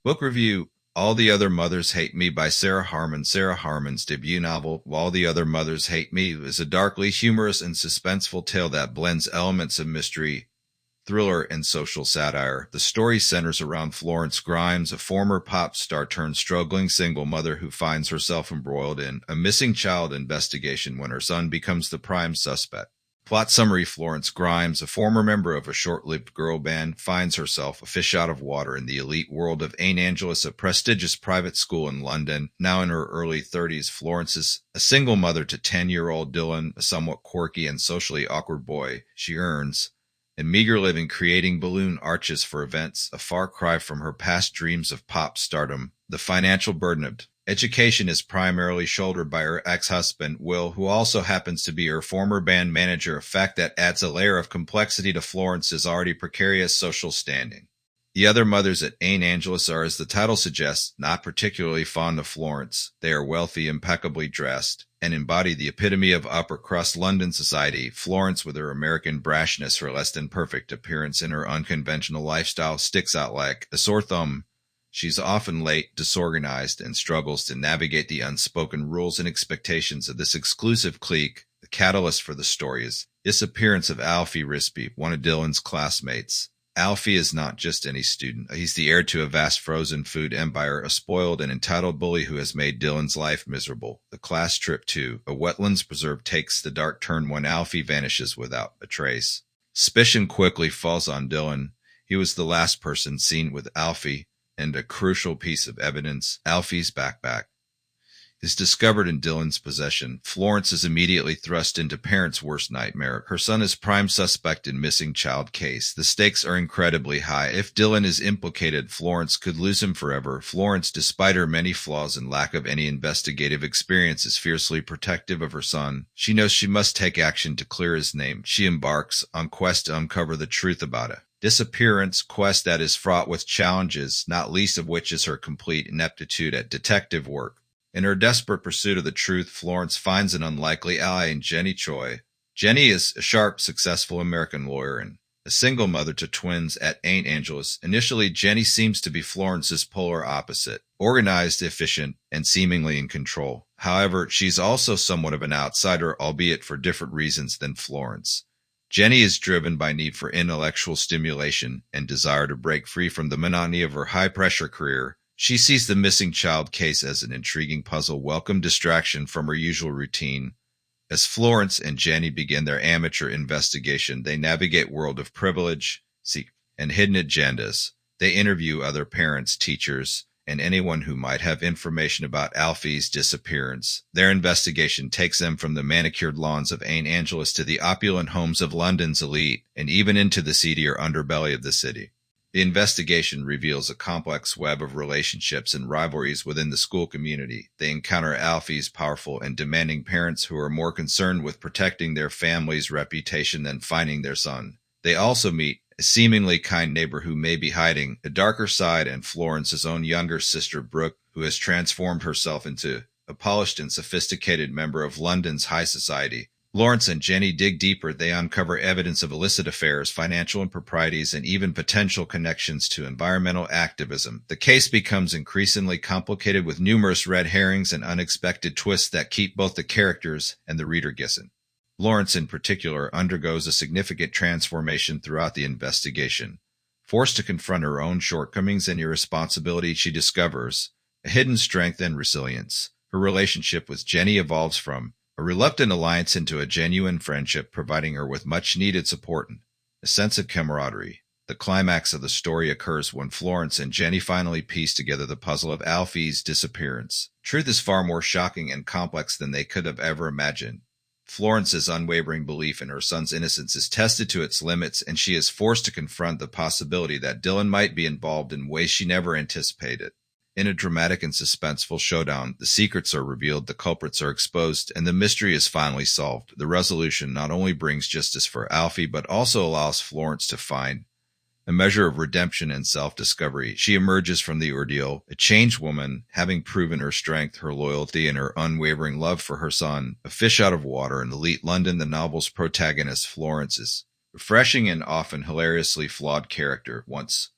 Book review: All the Other Mothers Hate Me by Sarah Harman. Sarah Harman's debut novel, All the Other Mothers Hate Me, is a darkly humorous and suspenseful tale that blends elements of mystery, thriller, and social satire. The story centers around Florence Grimes, a former pop star turned struggling single mother who finds herself embroiled in a missing child investigation when her son becomes the prime suspect. Plot summary: Florence Grimes, a former member of a short-lived girl band, finds herself a fish out of water in the elite world of St. Angeles, a prestigious private school in London. Now in her early 30s, Florence is a single mother to 10-year-old Dylan, a somewhat quirky and socially awkward boy. She earns a meager living creating balloon arches for events, a far cry from her past dreams of pop stardom. The financial burden of education is primarily shouldered by her ex-husband, Will, who also happens to be her former band manager, a fact that adds a layer of complexity to Florence's already precarious social standing. The other mothers at St. Angeles are, as the title suggests, not particularly fond of Florence. They are wealthy, impeccably dressed, and embody the epitome of upper-crust London society. Florence, with her American brashness, her less-than-perfect appearance, and her unconventional lifestyle, sticks out like a sore thumb. She's often late, disorganized, and struggles to navigate the unspoken rules and expectations of this exclusive clique. The catalyst for the story is the disappearance of Alfie Rispy, one of Dylan's classmates. Alfie is not just any student. He's the heir to a vast frozen food empire, a spoiled and entitled bully who has made Dylan's life miserable. The class trip to a wetlands preserve takes the dark turn when Alfie vanishes without a trace. Suspicion quickly falls on Dylan. He was the last person seen with Alfie, and a crucial piece of evidence, Alfie's backpack, is discovered in Dylan's possession. Florence is immediately thrust into parents' worst nightmare. Her son is prime suspect in missing child case. The stakes are incredibly high. If Dylan is implicated, Florence could lose him forever. Florence, despite her many flaws and lack of any investigative experience, is fiercely protective of her son. She knows she must take action to clear his name. She embarks on quest to uncover the truth about it. Disappearance quest that is fraught with challenges, not least of which is her complete ineptitude at detective work. In her desperate pursuit of the truth, Florence finds an unlikely ally in Jenny Choi. Jenny is a sharp, successful American lawyer and a single mother to twins at St. Angeles. Initially, Jenny seems to be Florence's polar opposite, organized, efficient, and seemingly in control. However, she's also somewhat of an outsider, albeit for different reasons than Florence. Jenny is driven by need for intellectual stimulation and desire to break free from the monotony of her high-pressure career. She sees the missing child case as an intriguing puzzle, welcome distraction from her usual routine. As Florence and Jenny begin their amateur investigation, they navigate a world of privilege, and hidden agendas. They interview other parents, teachers, and anyone who might have information about Alfie's disappearance. Their investigation takes them from the manicured lawns of St. Angeles to the opulent homes of London's elite, and even into the seedier underbelly of the city. The investigation reveals a complex web of relationships and rivalries within the school community. They encounter Alfie's powerful and demanding parents who are more concerned with protecting their family's reputation than finding their son. They also meet a seemingly kind neighbor who may be hiding a darker side, and Florence's own younger sister, Brooke, who has transformed herself into a polished and sophisticated member of London's high society. Florence and Jenny dig deeper. They uncover evidence of illicit affairs, financial improprieties, and even potential connections to environmental activism. The case becomes increasingly complicated with numerous red herrings and unexpected twists that keep both the characters and the reader guessing. Florence, in particular, undergoes a significant transformation throughout the investigation. Forced to confront her own shortcomings and irresponsibility, she discovers a hidden strength and resilience. Her relationship with Jenny evolves from a reluctant alliance into a genuine friendship, providing her with much-needed support and a sense of camaraderie. The climax of the story occurs when Florence and Jenny finally piece together the puzzle of Alfie's disappearance. Truth is far more shocking and complex than they could have ever imagined. Florence's unwavering belief in her son's innocence is tested to its limits, and she is forced to confront the possibility that Dylan might be involved in ways she never anticipated. In a dramatic and suspenseful showdown, the secrets are revealed, the culprits are exposed, and the mystery is finally solved. The resolution not only brings justice for Alfie, but also allows Florence to find a measure of redemption and self-discovery. She emerges from the ordeal, a changed woman, having proven her strength, her loyalty, and her unwavering love for her son. A fish out of water in elite London, the novel's protagonist, Florence, is refreshing and often hilariously flawed character. Once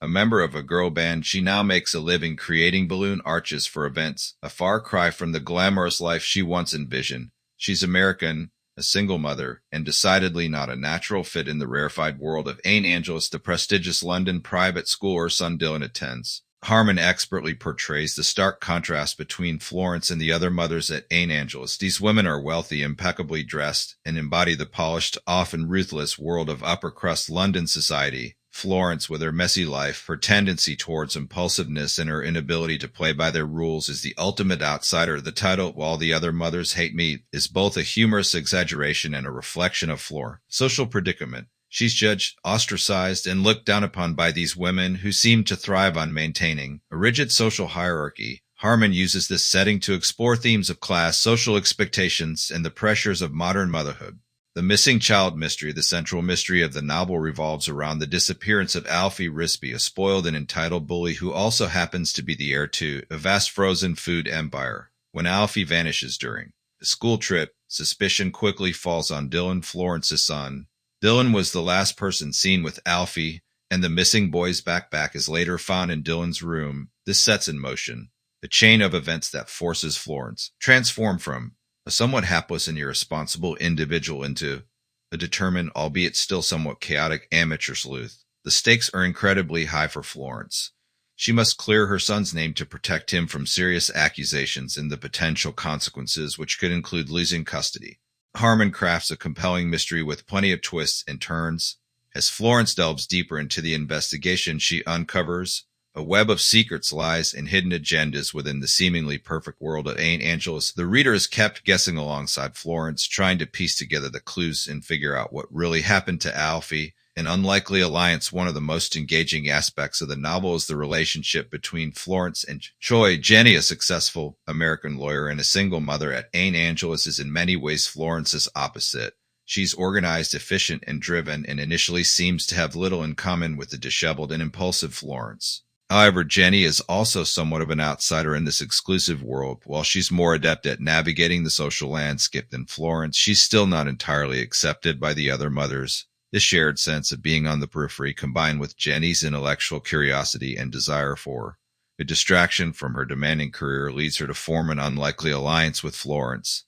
A member of a girl band, she now makes a living creating balloon arches for events, a far cry from the glamorous life she once envisioned. She's American, a single mother, and decidedly not a natural fit in the rarefied world of St. Angeles, the prestigious London private school her son Dylan attends. Harman expertly portrays the stark contrast between Florence and the other mothers at St. Angeles. These women are wealthy, impeccably dressed, and embody the polished, often ruthless world of upper-crust London society. Florence, with her messy life, her tendency towards impulsiveness, and her inability to play by their rules, is the ultimate outsider. The title, While the Other Mothers Hate Me, is both a humorous exaggeration and a reflection of Florence's social predicament. She's judged, ostracized, and looked down upon by these women who seem to thrive on maintaining a rigid social hierarchy. Harman uses this setting to explore themes of class, social expectations, and the pressures of modern motherhood. The missing child mystery, the central mystery of the novel, revolves around the disappearance of Alfie Risby, a spoiled and entitled bully who also happens to be the heir to a vast frozen food empire. When Alfie vanishes during a school trip, suspicion quickly falls on Dylan, Florence's son. Dylan was the last person seen with Alfie, and the missing boy's backpack is later found in Dylan's room. This sets in motion a chain of events that forces Florence, transformed from a somewhat hapless and irresponsible individual into a determined, albeit still somewhat chaotic, amateur sleuth. The stakes are incredibly high for Florence. She must clear her son's name to protect him from serious accusations and the potential consequences, which could include losing custody. Harman crafts a compelling mystery with plenty of twists and turns. As Florence delves deeper into the investigation, she uncovers a web of secrets, lies, and hidden agendas within the seemingly perfect world of St. Angeles. The reader is kept guessing alongside Florence, trying to piece together the clues and figure out what really happened to Alfie. An unlikely alliance. One of the most engaging aspects of the novel is the relationship between Florence and Choi. Jenny, a successful American lawyer and a single mother at St. Angeles, is in many ways Florence's opposite. She's organized, efficient, and driven, and initially seems to have little in common with the disheveled and impulsive Florence. However, Jenny is also somewhat of an outsider in this exclusive world. While she's more adept at navigating the social landscape than Florence, she's still not entirely accepted by the other mothers. This shared sense of being on the periphery, combined with Jenny's intellectual curiosity and desire for a distraction from her demanding career, leads her to form an unlikely alliance with Florence.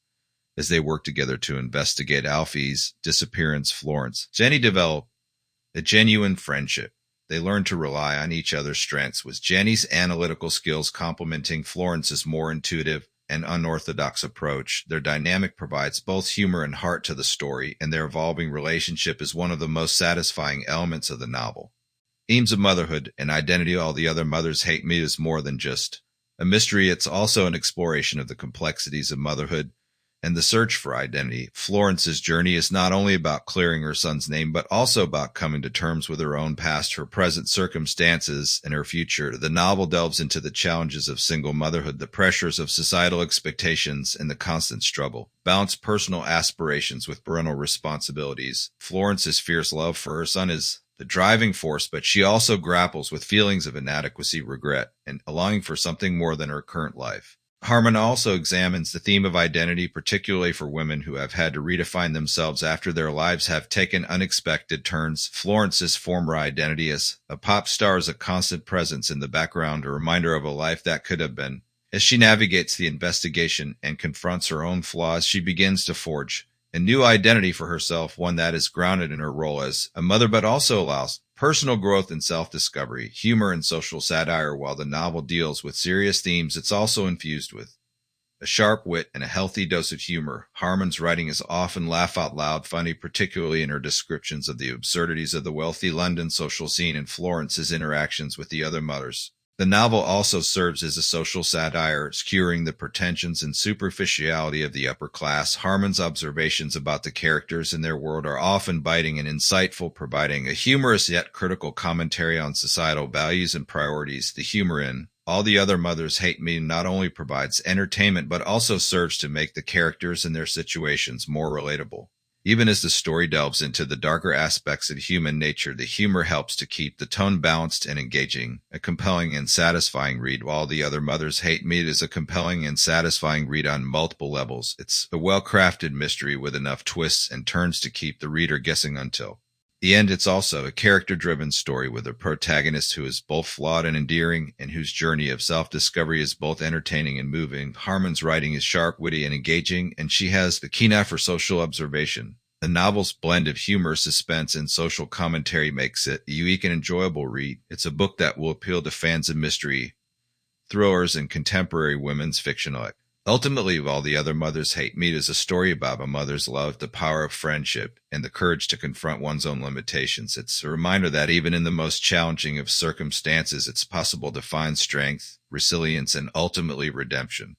As they work together to investigate Alfie's disappearance, Jenny develop a genuine friendship. They learn to rely on each other's strengths, with Jenny's analytical skills complementing Florence's more intuitive and unorthodox approach. Their dynamic provides both humor and heart to the story, and their evolving relationship is one of the most satisfying elements of the novel. Themes of motherhood and identity, All the Other Mothers Hate Me, is more than just a mystery. It's also an exploration of the complexities of motherhood and the search for identity. Florence's journey is not only about clearing her son's name, but also about coming to terms with her own past, her present circumstances, and her future. The novel delves into the challenges of single motherhood, the pressures of societal expectations, and the constant struggle. Balance personal aspirations with parental responsibilities. Florence's fierce love for her son is the driving force, but she also grapples with feelings of inadequacy, regret, and a longing for something more than her current life. Harman also examines the theme of identity, particularly for women who have had to redefine themselves after their lives have taken unexpected turns. Florence's former identity as a pop star is a constant presence in the background, a reminder of a life that could have been. As she navigates the investigation and confronts her own flaws, she begins to forge a new identity for herself, one that is grounded in her role as a mother, but also allows personal growth and self-discovery, humor and social satire. While the novel deals with serious themes, it's also infused with a sharp wit and a healthy dose of humor. Harman's writing is often laugh-out-loud funny, particularly in her descriptions of the absurdities of the wealthy London social scene and Florence's interactions with the other mothers. The novel also serves as a social satire, skewering the pretensions and superficiality of the upper class. Harman's observations about the characters and their world are often biting and insightful, providing a humorous yet critical commentary on societal values and priorities. The humor in All the Other Mothers Hate Me not only provides entertainment, but also serves to make the characters and their situations more relatable. Even as the story delves into the darker aspects of human nature, the humor helps to keep the tone balanced and engaging. A compelling and satisfying read. While the Other Mothers Hate Me is a compelling and satisfying read on multiple levels. It's a well-crafted mystery with enough twists and turns to keep the reader guessing until The end, it's also a character-driven story with a protagonist who is both flawed and endearing, and whose journey of self-discovery is both entertaining and moving. Harman's writing is sharp, witty, and engaging, and she has the keen eye for social observation. The novel's blend of humor, suspense, and social commentary makes it a unique and enjoyable read. It's a book that will appeal to fans of mystery, thrillers, and contemporary women's fiction alike. Ultimately, While the Other Mothers Hate Me is a story about a mother's love, the power of friendship, and the courage to confront one's own limitations. It's a reminder that even in the most challenging of circumstances, it's possible to find strength, resilience, and ultimately redemption.